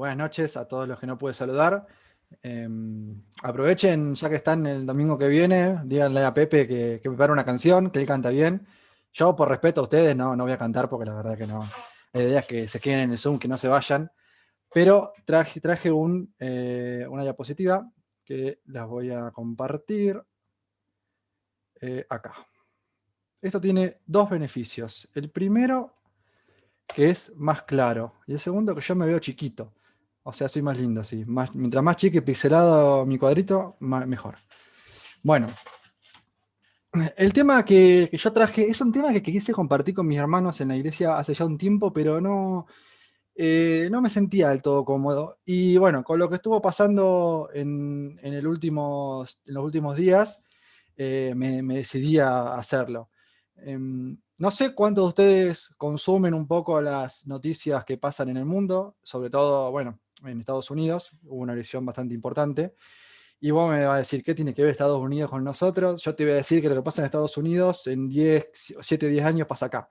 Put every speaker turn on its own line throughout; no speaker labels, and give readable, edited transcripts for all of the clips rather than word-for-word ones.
Buenas noches a todos los que no pude saludar. Aprovechen, ya que están el domingo que viene, díganle a Pepe que prepare una canción, que él canta bien. Yo, por respeto a ustedes, no voy a cantar porque la verdad que no. La idea es que se queden en el Zoom, que no se vayan. Pero traje una diapositiva que las voy a compartir acá. Esto tiene dos beneficios. El primero, que es más claro, y el segundo, que yo me veo chiquito. O sea, soy más lindo, así. Mientras más chico y pixelado mi cuadrito, mejor. Bueno, el tema que yo traje es un tema que quise compartir con mis hermanos en la iglesia hace ya un tiempo, pero no me sentía del todo cómodo. Y bueno, con lo que estuvo pasando en los últimos días, me decidí a hacerlo. No sé cuántos de ustedes consumen un poco las noticias que pasan en el mundo, sobre todo, bueno, en Estados Unidos, hubo una elección bastante importante. Y vos me vas a decir, ¿qué tiene que ver Estados Unidos con nosotros? Yo te voy a decir que lo que pasa en Estados Unidos en 7 o 10 años pasa acá.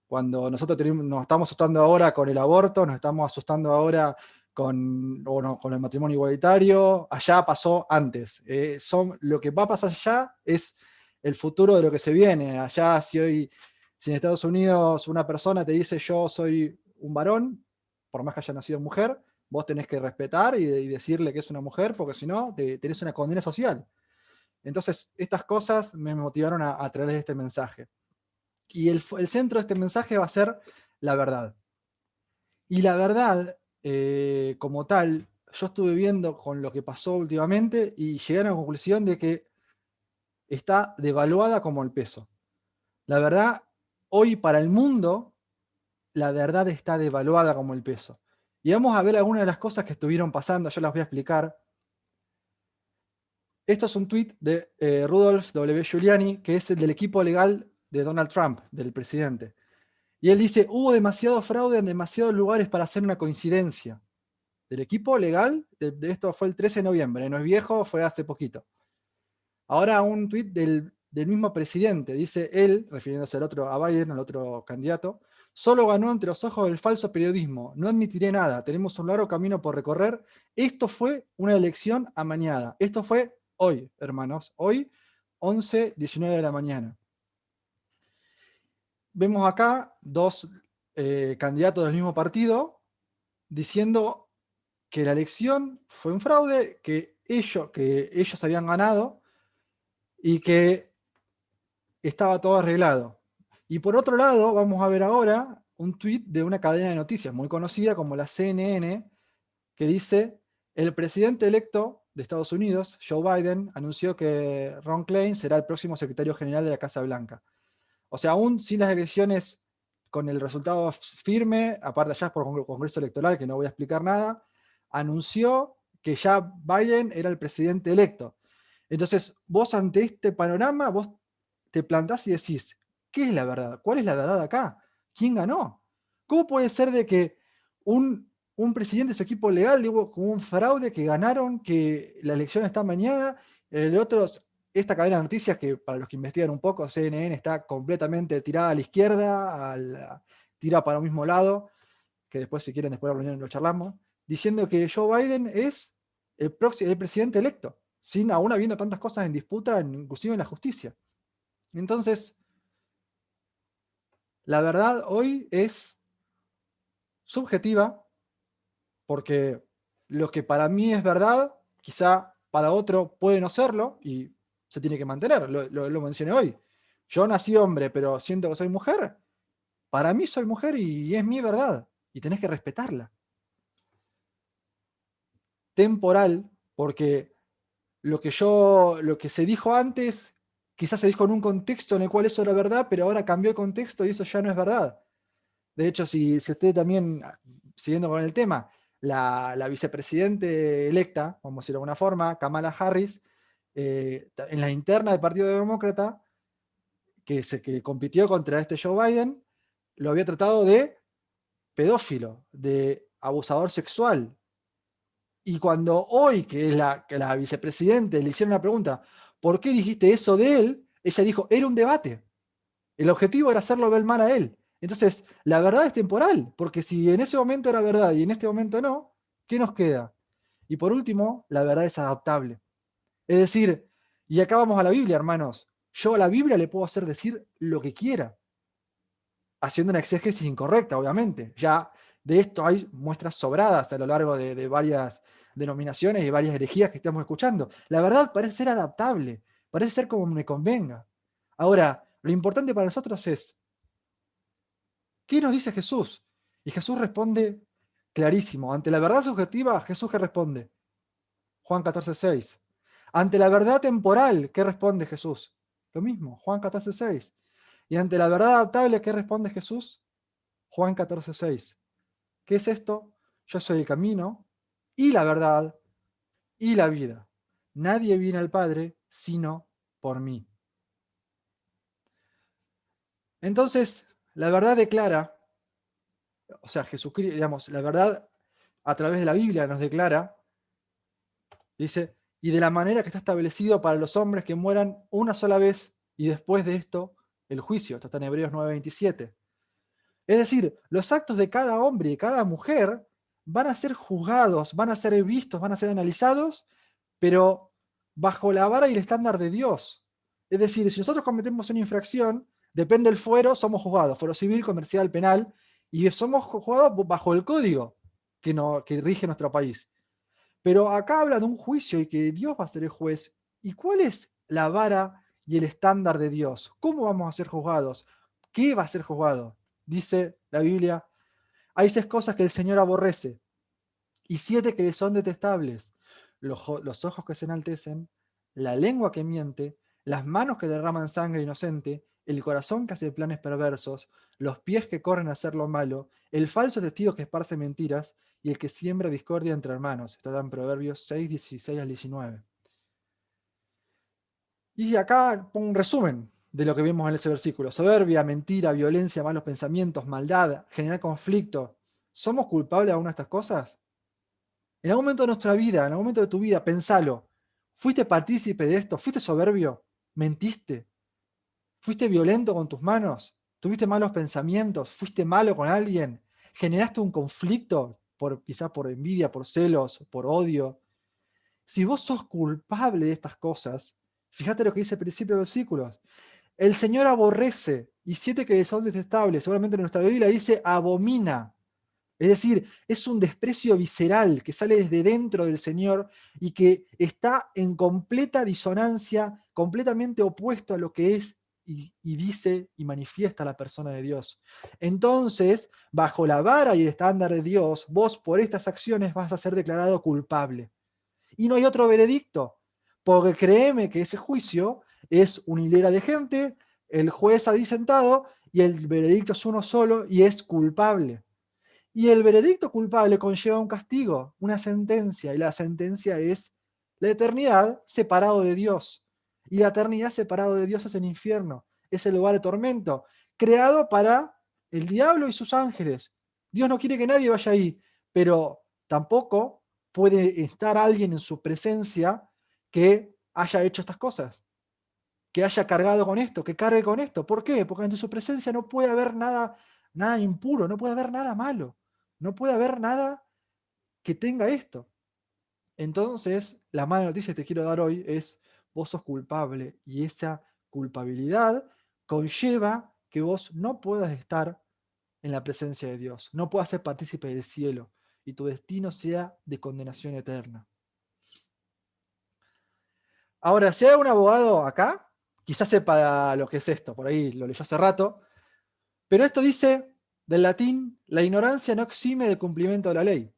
Cuando nosotros nos estamos asustando ahora con el aborto, nos estamos asustando ahora con el matrimonio igualitario, allá pasó antes. Lo que va a pasar allá es el futuro de lo que se viene. Allá, si en Estados Unidos una persona te dice yo soy un varón, por más que haya nacido mujer, vos tenés que respetar y decirle que es una mujer, porque si no, tenés una condena social. Entonces, estas cosas me motivaron a traerles este mensaje. Y el centro de este mensaje va a ser la verdad. Y la verdad, como tal, yo estuve viendo con lo que pasó últimamente y llegué a la conclusión de que está devaluada como el peso. La verdad, hoy para el mundo, la verdad está devaluada como el peso. Y vamos a ver algunas de las cosas que estuvieron pasando, yo las voy a explicar. Esto es un tweet de Rudolph W. Giuliani, que es el del equipo legal de Donald Trump, del presidente. Y él dice, hubo demasiado fraude en demasiados lugares para hacer una coincidencia. Del equipo legal, de esto fue el 13 de noviembre, no es viejo, fue hace poquito. Ahora un tuit del mismo presidente, dice él, refiriéndose a Biden, al otro candidato, solo ganó ante los ojos del falso periodismo, no admitiré nada, tenemos un largo camino por recorrer, esto fue una elección amañada, esto fue hoy, hermanos, hoy 11:19 de la mañana. Vemos acá dos candidatos del mismo partido diciendo que la elección fue un fraude, que ellos habían ganado y que estaba todo arreglado. Y por otro lado, vamos a ver ahora un tuit de una cadena de noticias muy conocida como la CNN, que dice, el presidente electo de Estados Unidos, Joe Biden, anunció que Ron Klain será el próximo secretario general de la Casa Blanca. O sea, aún sin las elecciones con el resultado firme, aparte ya es por Congreso Electoral, que no voy a explicar nada, anunció que ya Biden era el presidente electo. Entonces, vos ante este panorama, vos te plantás y decís, ¿qué es la verdad? ¿Cuál es la verdad acá? ¿Quién ganó? ¿Cómo puede ser de que un presidente de su equipo legal digo, con un fraude que ganaron, que la elección está mañana, el otro, esta cadena de noticias que para los que investigan un poco, CNN está completamente tirada a la izquierda, tira para el mismo lado, que después si quieren después de la reunión lo charlamos, diciendo que Joe Biden es el presidente electo, sin aún habiendo tantas cosas en disputa, inclusive en la justicia. Entonces, la verdad hoy es subjetiva, porque lo que para mí es verdad, quizá para otro puede no serlo, y se tiene que mantener, lo mencioné hoy. Yo nací hombre, pero siento que soy mujer. Para mí soy mujer y es mi verdad, y tenés que respetarla. Temporal, porque lo que se dijo antes, quizás se dijo en un contexto en el cual eso era verdad, pero ahora cambió el contexto y eso ya no es verdad. De hecho, si usted también, siguiendo con el tema, la vicepresidente electa, vamos a decirlo de alguna forma, Kamala Harris, en la interna del Partido Demócrata, que compitió contra este Joe Biden, lo había tratado de pedófilo, de abusador sexual. Y cuando hoy, que la vicepresidente le hicieron una pregunta, ¿por qué dijiste eso de él? Ella dijo, era un debate. El objetivo era hacerlo ver mal a él. Entonces, la verdad es temporal, porque si en ese momento era verdad y en este momento no, ¿Qué nos queda? Y por último, la verdad es adaptable. Es decir, y acá vamos a la Biblia, hermanos. Yo a la Biblia le puedo hacer decir lo que quiera, haciendo una exégesis incorrecta, obviamente. Ya de esto hay muestras sobradas a lo largo de varias denominaciones y varias herejías que estamos escuchando. La verdad parece ser adaptable, parece ser como me convenga. Ahora, lo importante para nosotros es, ¿qué nos dice Jesús? Y Jesús responde clarísimo. Ante la verdad subjetiva, Jesús ¿qué responde? Juan 14:6. Ante la verdad temporal, ¿qué responde Jesús? Lo mismo, Juan 14:6. Y ante la verdad adaptable, ¿qué responde Jesús? Juan 14:6. ¿Qué es esto? Yo soy el camino y la verdad y la vida. Nadie viene al Padre sino por mí. Entonces, la verdad declara, o sea, Jesucristo, digamos, la verdad a través de la Biblia nos declara, dice, y de la manera que está establecido para los hombres que mueran una sola vez y después de esto el juicio. Esto está en Hebreos 9:27. Es decir, los actos de cada hombre y de cada mujer van a ser juzgados, van a ser vistos, van a ser analizados, pero bajo la vara y el estándar de Dios. Es decir, si nosotros cometemos una infracción, depende del fuero, somos juzgados, fuero civil, comercial, penal, y somos juzgados bajo el código que rige nuestro país. Pero acá habla de un juicio y que Dios va a ser el juez. ¿Y cuál es la vara y el estándar de Dios? ¿Cómo vamos a ser juzgados? ¿Qué va a ser juzgado? Dice la Biblia, hay 6 cosas que el Señor aborrece y 7 que le son detestables. Los ojos que se enaltecen, la lengua que miente, las manos que derraman sangre inocente, el corazón que hace planes perversos, los pies que corren a hacer lo malo, el falso testigo que esparce mentiras y el que siembra discordia entre hermanos. Esto está en Proverbios 6, 16 al 19. Y acá pongo un resumen de lo que vimos en ese versículo. Soberbia, mentira, violencia, malos pensamientos, maldad, generar conflicto. ¿Somos culpables de alguna de estas cosas? En algún momento de nuestra vida, en algún momento de tu vida, pensalo. ¿Fuiste partícipe de esto? ¿Fuiste soberbio? ¿Mentiste? ¿Fuiste violento con tus manos? ¿Tuviste malos pensamientos? ¿Fuiste malo con alguien? ¿Generaste un conflicto? Quizás por envidia, por celos, por odio. Si vos sos culpable de estas cosas, fíjate lo que dice el principio de versículos. El Señor aborrece, y 7 que son detestables, seguramente en nuestra Biblia dice abomina. Es decir, es un desprecio visceral que sale desde dentro del Señor y que está en completa disonancia, completamente opuesto a lo que es y dice y manifiesta la persona de Dios. Entonces, bajo la vara y el estándar de Dios, vos por estas acciones vas a ser declarado culpable. Y no hay otro veredicto, porque créeme que ese juicio es una hilera de gente, el juez ahí sentado y el veredicto es uno solo y es culpable. Y el veredicto culpable conlleva un castigo, una sentencia, y la sentencia es la eternidad separado de Dios. Y la eternidad separado de Dios es el infierno, es el lugar de tormento, creado para el diablo y sus ángeles. Dios no quiere que nadie vaya ahí, pero tampoco puede estar alguien en su presencia que haya hecho estas cosas, que haya cargado con esto, que cargue con esto. ¿Por qué? Porque ante su presencia no puede haber nada impuro, no puede haber nada malo, no puede haber nada que tenga esto. Entonces, la mala noticia que te quiero dar hoy es, vos sos culpable y esa culpabilidad conlleva que vos no puedas estar en la presencia de Dios, no puedas ser partícipe del cielo y tu destino sea de condenación eterna. Ahora, si hay un abogado acá, quizás sepa lo que es esto, por ahí lo leyó hace rato, pero esto dice del latín, la ignorancia no exime del cumplimiento de la ley.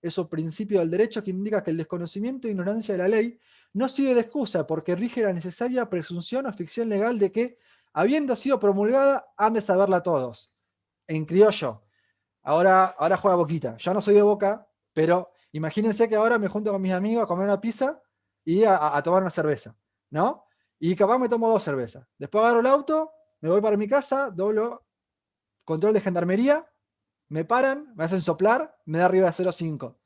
Es un principio del derecho que indica que el desconocimiento e ignorancia de la ley no sirve de excusa porque rige la necesaria presunción o ficción legal de que, habiendo sido promulgada, han de saberla todos. En criollo. Ahora juega Boquita. Yo no soy de Boca, pero imagínense que ahora me junto con mis amigos a comer una pizza y a tomar una cerveza, ¿no? Y capaz me tomo 2 cervezas. Después agarro el auto, me voy para mi casa, doblo control de gendarmería, me paran, me hacen soplar, me da arriba de 0,5.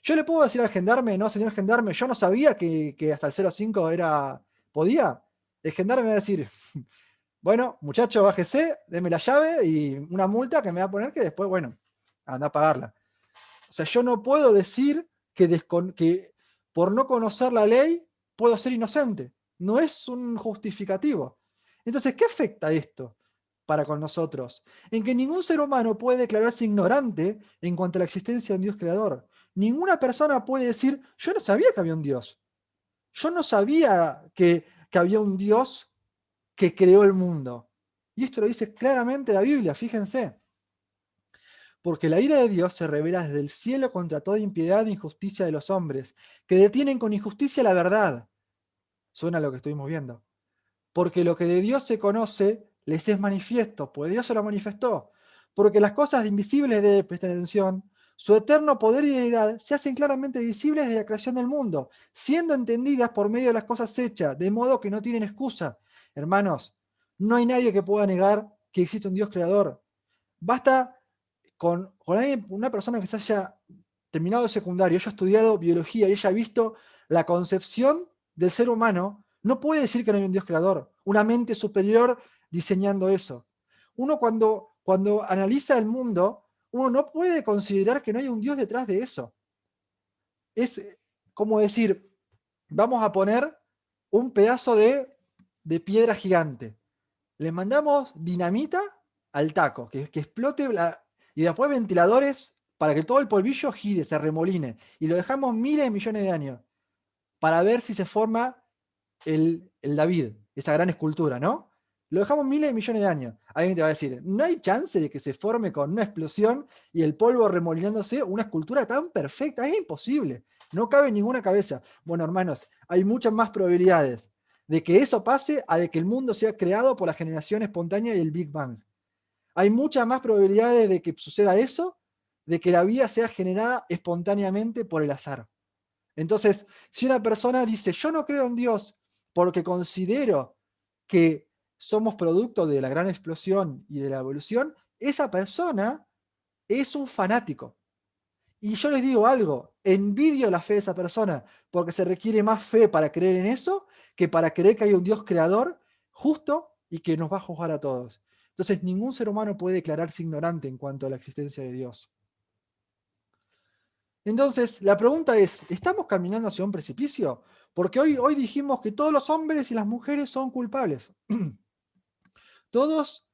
Yo le puedo decir al gendarme, no, señor gendarme, yo no sabía que hasta el 0,5 podía. El gendarme va a decir, bueno, muchacho, bájese, deme la llave y una multa que me va a poner que después, bueno, anda a pagarla. O sea, yo no puedo decir que por no conocer la ley puedo ser inocente. No es un justificativo. Entonces, ¿qué afecta esto para con nosotros? En que ningún ser humano puede declararse ignorante en cuanto a la existencia de un Dios creador. Ninguna persona puede decir, yo no sabía que había un Dios. Yo no sabía que había un Dios que creó el mundo. Y esto lo dice claramente la Biblia, fíjense. Porque la ira de Dios se revela desde el cielo contra toda impiedad e injusticia de los hombres, que detienen con injusticia la verdad. Suena a lo que estuvimos viendo. Porque lo que de Dios se conoce les es manifiesto, pues Dios se lo manifestó. Porque las cosas invisibles de, presta atención, su eterno poder y deidad se hacen claramente visibles desde la creación del mundo, siendo entendidas por medio de las cosas hechas, de modo que no tienen excusa. Hermanos, no hay nadie que pueda negar que existe un Dios creador. Basta con una persona que se haya terminado el secundario, haya estudiado biología y haya visto la concepción del ser humano, no puede decir que no hay un Dios creador, una mente superior diseñando eso. Uno cuando analiza el mundo, uno no puede considerar que no hay un Dios detrás de eso. Es como decir, vamos a poner un pedazo de piedra gigante. Le mandamos dinamita al taco, que explote y después ventiladores para que todo el polvillo gire, se remoline. Y lo dejamos miles de millones de años para ver si se forma el David, esa gran escultura, ¿no? Lo dejamos miles de millones de años. Alguien te va a decir, no hay chance de que se forme con una explosión y el polvo remolinándose una escultura tan perfecta. Es imposible. No cabe en ninguna cabeza. Bueno, hermanos, hay muchas más probabilidades de que eso pase a de que el mundo sea creado por la generación espontánea y el Big Bang. Hay muchas más probabilidades de que suceda eso, de que la vida sea generada espontáneamente por el azar. Entonces, si una persona dice, yo no creo en Dios porque considero que somos producto de la gran explosión y de la evolución, esa persona es un fanático. Y yo les digo algo, envidio la fe de esa persona, porque se requiere más fe para creer en eso que para creer que hay un Dios creador justo y que nos va a juzgar a todos. Entonces, ningún ser humano puede declararse ignorante en cuanto a la existencia de Dios. Entonces, la pregunta es, ¿estamos caminando hacia un precipicio? Porque hoy dijimos que todos los hombres y las mujeres son culpables. Todos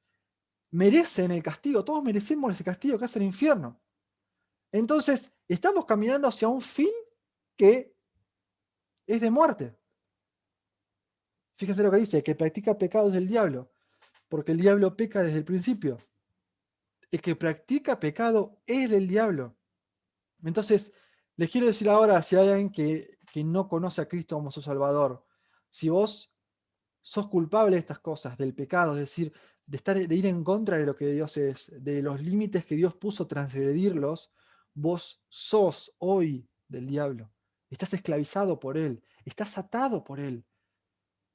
merecen el castigo, todos merecemos ese castigo que hace el infierno. Entonces, estamos caminando hacia un fin que es de muerte. Fíjense lo que dice, el que practica pecados del diablo, porque el diablo peca desde el principio. El que practica pecado es del diablo. Entonces, les quiero decir ahora, si hay alguien que no conoce a Cristo como su Salvador, si vos sos culpable de estas cosas, del pecado, es decir, de ir en contra de lo que Dios es, de los límites que Dios puso, transgredirlos, vos sos hoy del diablo. Estás esclavizado por él, estás atado por él.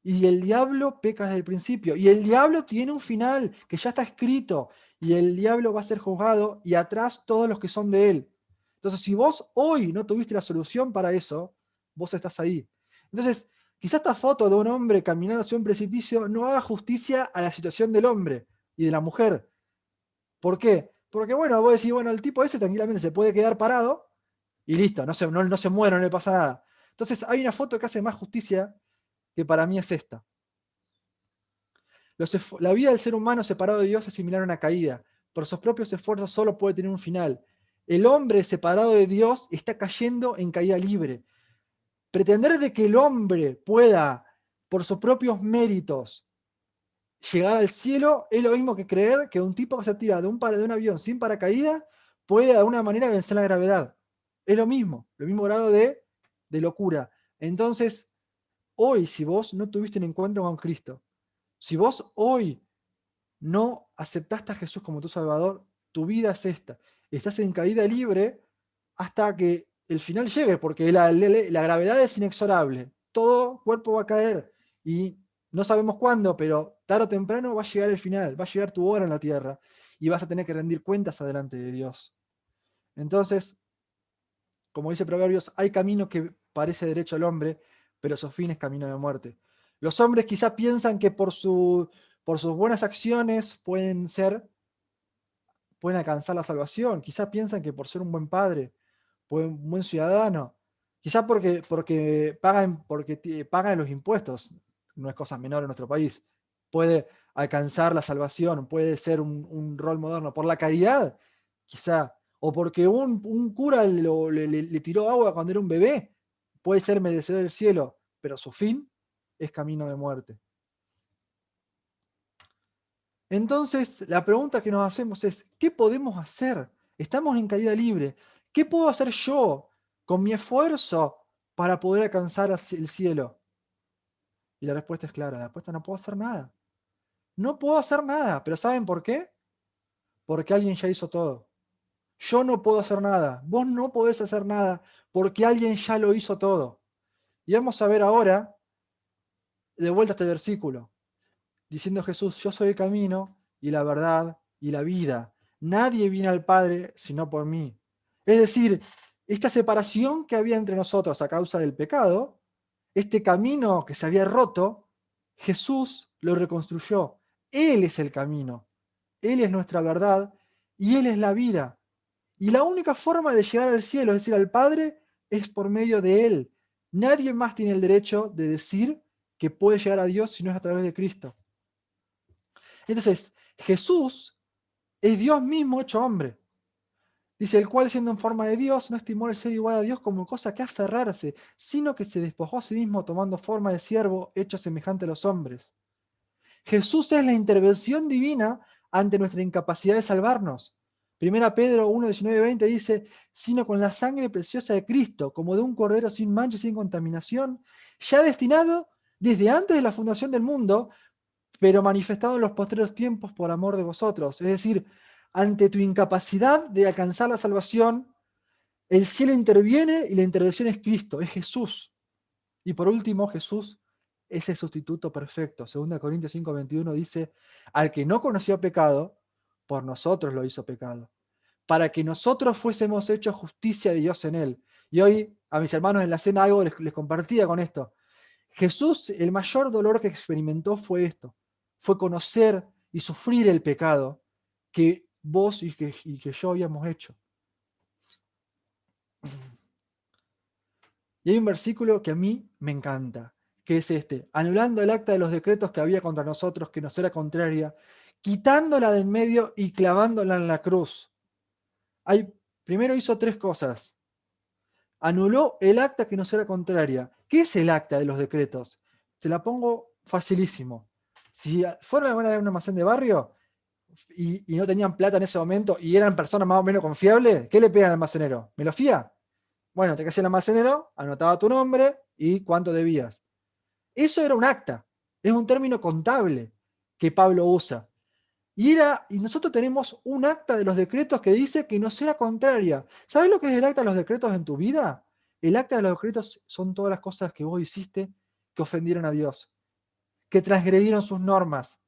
Y el diablo peca desde el principio. Y el diablo tiene un final que ya está escrito. Y el diablo va a ser juzgado y atrás todos los que son de él. Entonces, si vos hoy no tuviste la solución para eso, vos estás ahí. Entonces, quizás esta foto de un hombre caminando hacia un precipicio no haga justicia a la situación del hombre y de la mujer. ¿Por qué? Porque, bueno, vos decís, bueno, el tipo ese tranquilamente se puede quedar parado y listo, no se muere, no le pasa nada. Entonces, hay una foto que hace más justicia que para mí es esta. La vida del ser humano separado de Dios es similar a una caída. Por sus propios esfuerzos solo puede tener un final. El hombre separado de Dios está cayendo en caída libre. Pretender de que el hombre pueda, por sus propios méritos, llegar al cielo es lo mismo que creer que un tipo que se tira de un avión sin paracaídas puede de alguna manera vencer la gravedad. Es lo mismo grado de locura. Entonces, hoy, si vos no tuviste un encuentro con Cristo, si vos hoy no aceptaste a Jesús como tu Salvador, tu vida es esta. Estás en caída libre hasta que el final llegue, porque la gravedad es inexorable. Todo cuerpo va a caer y no sabemos cuándo, pero tarde o temprano va a llegar el final, va a llegar tu hora en la tierra y vas a tener que rendir cuentas adelante de Dios. Entonces, como dice Proverbios, hay camino que parece derecho al hombre, pero su fin es camino de muerte. Los hombres quizá piensan que por sus buenas acciones pueden alcanzar la salvación. Quizá piensan que por ser un buen padre, un buen ciudadano. Quizás porque pagan los impuestos, no es cosa menor en nuestro país. Puede alcanzar la salvación, puede ser un rol moderno. Por la caridad, quizá. O porque un cura le tiró agua cuando era un bebé, puede ser merecedor del cielo, pero su fin es camino de muerte. Entonces, la pregunta que nos hacemos es, ¿qué podemos hacer? Estamos en caída libre. ¿Qué puedo hacer yo con mi esfuerzo para poder alcanzar el cielo? Y la respuesta es clara, la respuesta: no puedo hacer nada. No puedo hacer nada, pero ¿saben por qué? Porque alguien ya hizo todo. Yo no puedo hacer nada, vos no podés hacer nada, porque alguien ya lo hizo todo. Y vamos a ver ahora, de vuelta a este versículo, diciendo Jesús: yo soy el camino y la verdad y la vida. Nadie viene al Padre sino por mí. Es decir, esta separación que había entre nosotros a causa del pecado, este camino que se había roto, Jesús lo reconstruyó. Él es el camino, Él es nuestra verdad y Él es la vida. Y la única forma de llegar al cielo, es decir, al Padre, es por medio de Él. Nadie más tiene el derecho de decir que puede llegar a Dios si no es a través de Cristo. Entonces, Jesús es Dios mismo hecho hombre. Dice: el cual, siendo en forma de Dios, no estimó el ser igual a Dios como cosa que aferrarse, sino que se despojó a sí mismo, tomando forma de siervo, hecho semejante a los hombres. Jesús es la intervención divina ante nuestra incapacidad de salvarnos. Primera Pedro 1, 19, 20 dice: sino con la sangre preciosa de Cristo, como de un cordero sin mancha y sin contaminación, ya destinado desde antes de la fundación del mundo, pero manifestado en los postreros tiempos por amor de vosotros. Es decir, ante tu incapacidad de alcanzar la salvación, el cielo interviene y la intervención es Cristo, es Jesús. Y por último, Jesús es el sustituto perfecto. 2 Corintios 5:21 dice: al que no conoció pecado, por nosotros lo hizo pecado, para que nosotros fuésemos hechos justicia de Dios en él. Y hoy a mis hermanos en la cena algo les compartía con esto. Jesús, el mayor dolor que experimentó fue esto, fue conocer y sufrir el pecado que vos y que yo habíamos hecho. Y hay un versículo que a mí me encanta, que es este: anulando el acta de los decretos que había contra nosotros, que nos era contraria, quitándola de en medio y clavándola en la cruz. Primero hizo tres cosas. Anuló el acta que nos era contraria. ¿Qué es el acta de los decretos? Te la pongo facilísimo. Si fueron alguna vez a un almacén de barrio y no tenían plata en ese momento y eran personas más o menos confiables, ¿qué le pegan al almacenero? ¿Me lo fía? Bueno, te que hacía el almacenero, anotaba tu nombre y cuánto debías. Eso era un acta, es un término contable que Pablo usa. Y nosotros tenemos un acta de los decretos que dice que nos era contraria. ¿Sabes lo que es el acta de los decretos en tu vida? El acta de los decretos son todas las cosas que vos hiciste que ofendieron a Dios, que transgredieron sus normas.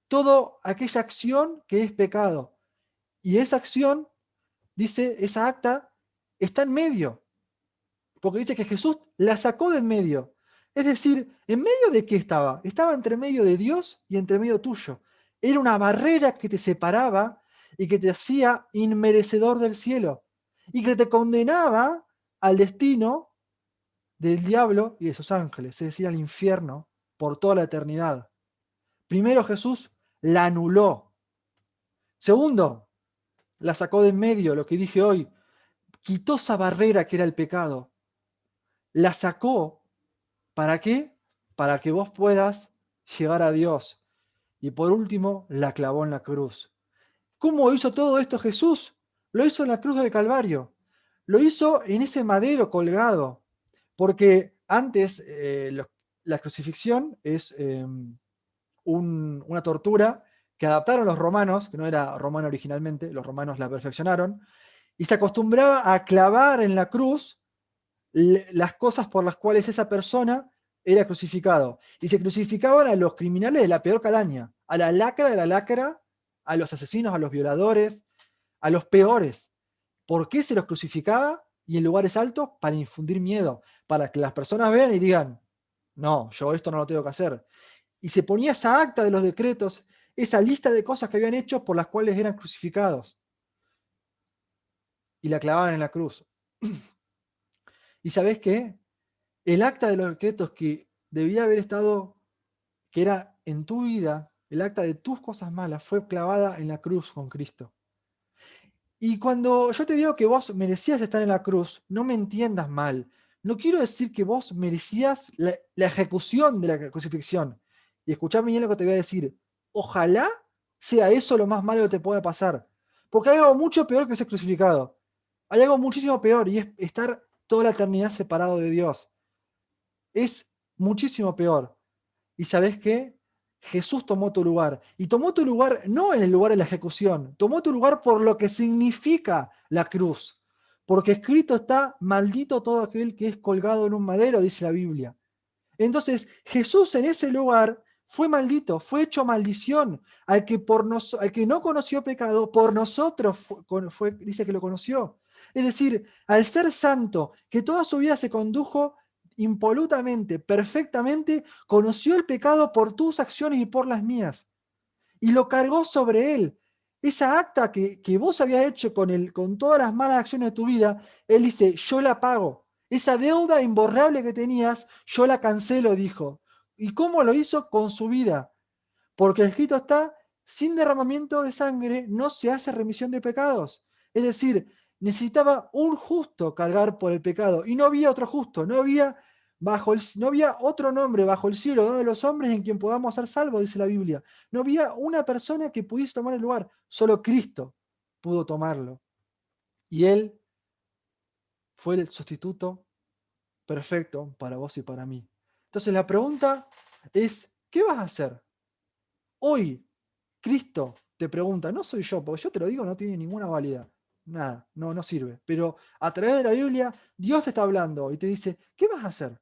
Toda aquella acción que es pecado. Y esa acción, dice, esa acta, está en medio. Porque dice que Jesús la sacó de en medio. Es decir, ¿en medio de qué estaba? Estaba entre medio de Dios y entre medio tuyo. Era una barrera que te separaba y que te hacía inmerecedor del cielo. Y que te condenaba al destino del diablo y de sus ángeles, es decir, al infierno por toda la eternidad. Primero, Jesús la anuló. Segundo, la sacó de en medio, lo que dije hoy. Quitó esa barrera que era el pecado. La sacó. ¿Para qué? Para que vos puedas llegar a Dios. Y por último, la clavó en la cruz. ¿Cómo hizo todo esto Jesús? Lo hizo en la cruz del Calvario. Lo hizo en ese madero colgado. Porque antes la crucifixión es una tortura que adaptaron los romanos, que no era romana originalmente, los romanos la perfeccionaron, y se acostumbraba a clavar en la cruz las cosas por las cuales esa persona era crucificado. Y se crucificaban a los criminales de la peor calaña, a la lacra de la lacra, a los asesinos, a los violadores, a los peores. ¿Por qué se los crucificaba? Y en lugares altos, para infundir miedo, para que las personas vean y digan: no, yo esto no lo tengo que hacer. Y se ponía esa acta de los decretos, esa lista de cosas que habían hecho por las cuales eran crucificados. Y la clavaban en la cruz. ¿Y sabés qué? El acta de los decretos que debía haber estado, que era en tu vida, el acta de tus cosas malas, fue clavada en la cruz con Cristo. Y cuando yo te digo que vos merecías estar en la cruz, no me entiendas mal. No quiero decir que vos merecías la ejecución de la crucifixión. Y escuchame bien lo que te voy a decir. Ojalá sea eso lo más malo que te pueda pasar. Porque hay algo mucho peor que ser crucificado. Hay algo muchísimo peor y es estar toda la eternidad separado de Dios. Es muchísimo peor. ¿Y sabés qué? Jesús tomó tu lugar. Y tomó tu lugar no en el lugar de la ejecución, tomó tu lugar por lo que significa la cruz. Porque escrito está, maldito todo aquel que es colgado en un madero, dice la Biblia. Entonces, Jesús en ese lugar fue maldito, fue hecho maldición. Al que no conoció pecado, por nosotros dice que lo conoció. Es decir, al ser santo, que toda su vida se condujo impolutamente, perfectamente, conoció el pecado por tus acciones y por las mías. Y lo cargó sobre él. Esa acta que vos habías hecho con todas las malas acciones de tu vida, él dice, yo la pago. Esa deuda imborrable que tenías, yo la cancelo, dijo. ¿Y cómo lo hizo? Con su vida. Porque escrito está, sin derramamiento de sangre no se hace remisión de pecados. Es decir, necesitaba un justo cargar por el pecado. Y no había otro justo, no había otro nombre bajo el cielo dado a los hombres en quien podamos ser salvos, dice la Biblia. No había una persona que pudiese tomar el lugar, solo Cristo pudo tomarlo. Y Él fue el sustituto perfecto para vos y para mí. Entonces la pregunta es, ¿qué vas a hacer? Hoy Cristo te pregunta, no soy yo, porque yo te lo digo, no tiene ninguna validad. Nada, no sirve. Pero a través de la Biblia, Dios te está hablando y te dice, ¿qué vas a hacer?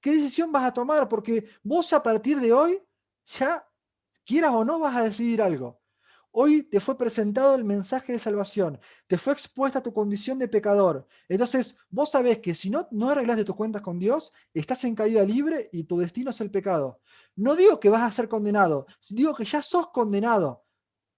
¿Qué decisión vas a tomar? Porque vos a partir de hoy, ya quieras o no, vas a decidir algo. Hoy te fue presentado el mensaje de salvación, te fue expuesta tu condición de pecador. Entonces, vos sabés que si no arreglaste tus cuentas con Dios, estás en caída libre y tu destino es el pecado. No digo que vas a ser condenado, digo que ya sos condenado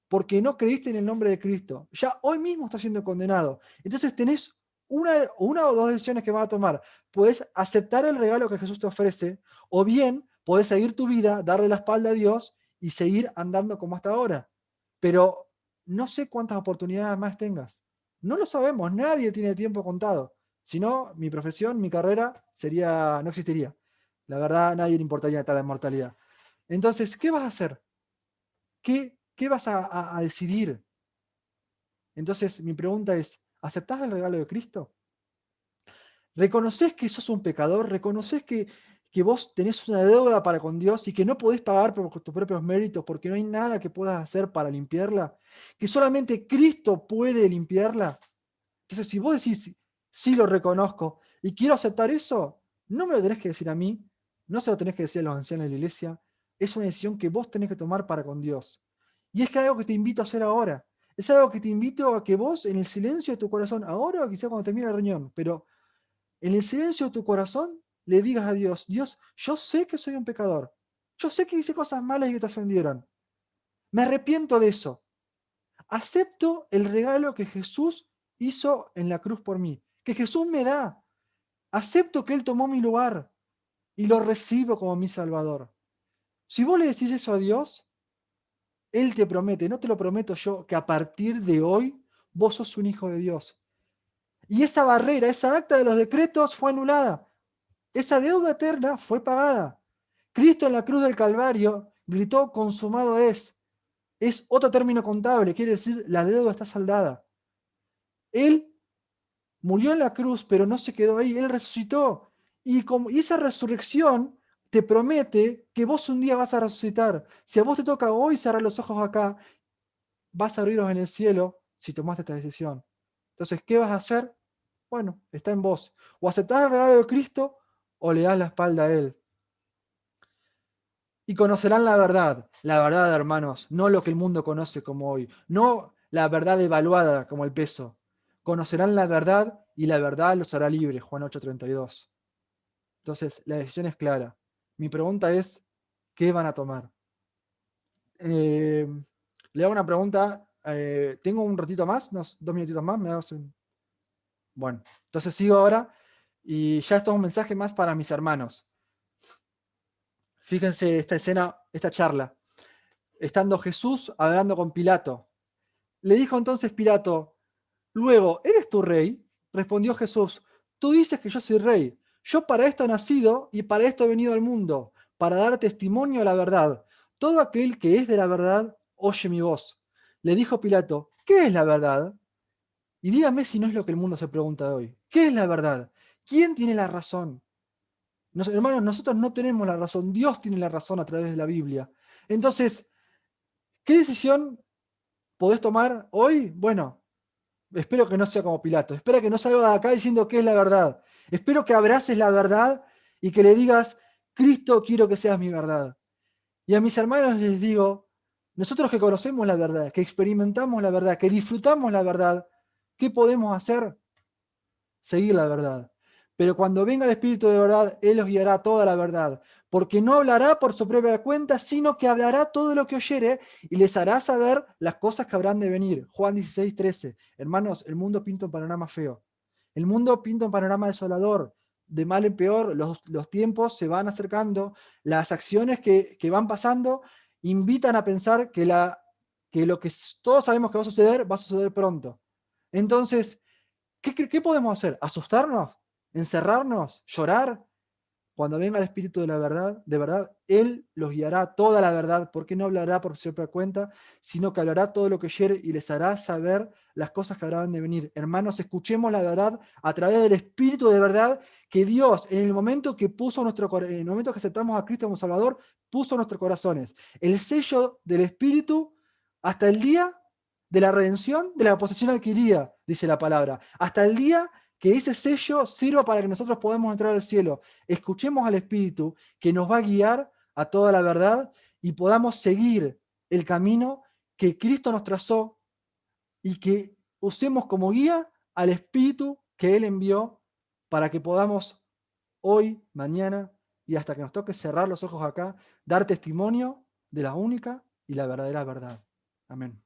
porque no creíste en el nombre de Cristo. Ya hoy mismo estás siendo condenado. Entonces tenés una o dos decisiones que vas a tomar. Puedes aceptar el regalo que Jesús te ofrece, o bien podés seguir tu vida, darle la espalda a Dios y seguir andando como hasta ahora. Pero no sé cuántas oportunidades más tengas. No lo sabemos, nadie tiene tiempo contado. Si no, mi profesión, mi carrera no existiría. La verdad, a nadie le importaría tal inmortalidad. Entonces, ¿qué vas a hacer? ¿Qué vas a decidir? Entonces, mi pregunta es, ¿aceptás el regalo de Cristo? ¿Reconoces que sos un pecador? ¿Reconoces que vos tenés una deuda para con Dios y que no podés pagar por tus propios méritos porque no hay nada que puedas hacer para limpiarla? ¿Que solamente Cristo puede limpiarla? Entonces, si vos decís, sí lo reconozco y quiero aceptar eso, no me lo tenés que decir a mí, no se lo tenés que decir a los ancianos de la iglesia, es una decisión que vos tenés que tomar para con Dios. Y es que algo que te invito a hacer ahora, es algo que te invito a que vos en el silencio de tu corazón, ahora o quizá cuando termine la reunión, pero en el silencio de tu corazón le digas a Dios, Dios, yo sé que soy un pecador, yo sé que hice cosas malas y que te ofendieron, me arrepiento de eso, acepto el regalo que Jesús hizo en la cruz por mí, que Jesús me da. Acepto que Él tomó mi lugar y lo recibo como mi Salvador. Si vos le decís eso a Dios, Él te promete, no te lo prometo yo, que a partir de hoy vos sos un hijo de Dios. Y esa barrera, esa acta de los decretos fue anulada. Esa deuda eterna fue pagada. Cristo en la cruz del Calvario gritó, consumado es. Es otro término contable, quiere decir, la deuda está saldada. Él murió en la cruz, pero no se quedó ahí, Él resucitó. Y esa resurrección te promete que vos un día vas a resucitar. Si a vos te toca hoy cerrar los ojos acá, vas a abrirlos en el cielo si tomaste esta decisión. Entonces, ¿qué vas a hacer? Bueno, está en vos. O aceptás el regalo de Cristo o le das la espalda a Él. Y conocerán la verdad, hermanos, no lo que el mundo conoce como hoy, no la verdad evaluada como el peso. Conocerán la verdad y la verdad los hará libres, Juan 8:32. Entonces, la decisión es clara. Mi pregunta es, ¿qué van a tomar? Le hago una pregunta, tengo un ratito más, unos 2 minutitos más, Bueno, entonces sigo ahora y ya esto es un mensaje más para mis hermanos. Fíjense esta escena, esta charla. Estando Jesús hablando con Pilato. Le dijo entonces Pilato: luego, ¿eres tú rey? Respondió Jesús: tú dices que yo soy rey. Yo para esto he nacido y para esto he venido al mundo, para dar testimonio a la verdad. Todo aquel que es de la verdad, oye mi voz. Le dijo Pilato: ¿qué es la verdad? Y dígame si no es lo que el mundo se pregunta hoy. ¿Qué es la verdad? ¿Quién tiene la razón? Hermanos, nosotros no tenemos la razón. Dios tiene la razón a través de la Biblia. Entonces, ¿qué decisión podés tomar hoy? Bueno, espero que no sea como Pilato. Espero que no salga de acá diciendo qué es la verdad. Espero que abraces la verdad y que le digas: Cristo, quiero que seas mi verdad. Y a mis hermanos les digo: nosotros que conocemos la verdad, que experimentamos la verdad, que disfrutamos la verdad, ¿qué podemos hacer? Seguir la verdad. Pero cuando venga el Espíritu de verdad, Él os guiará a toda la verdad, porque no hablará por su propia cuenta, sino que hablará todo lo que oyere y les hará saber las cosas que habrán de venir. Juan 16:13. Hermanos, el mundo pinta un panorama feo. El mundo pinta un panorama desolador, de mal en peor. Los tiempos se van acercando, las acciones que van pasando invitan a pensar que lo que todos sabemos que va a suceder pronto. Entonces, ¿qué podemos hacer? ¿Asustarnos? ¿Encerrarnos? ¿Llorar? Cuando venga el Espíritu de verdad, Él los guiará a toda la verdad, porque no hablará por su propia cuenta, sino que hablará todo lo que oyere y les hará saber las cosas que habrán de venir. Hermanos, escuchemos la verdad a través del Espíritu de verdad que Dios, en el momento que en el momento que aceptamos a Cristo como Salvador, puso en nuestros corazones. El sello del Espíritu hasta el día de la redención de la posesión adquirida, dice la palabra. Hasta el día que ese sello sirva para que nosotros podamos entrar al cielo. Escuchemos al Espíritu que nos va a guiar a toda la verdad y podamos seguir el camino que Cristo nos trazó y que usemos como guía al Espíritu que Él envió para que podamos hoy, mañana y hasta que nos toque cerrar los ojos acá, dar testimonio de la única y la verdadera verdad. Amén.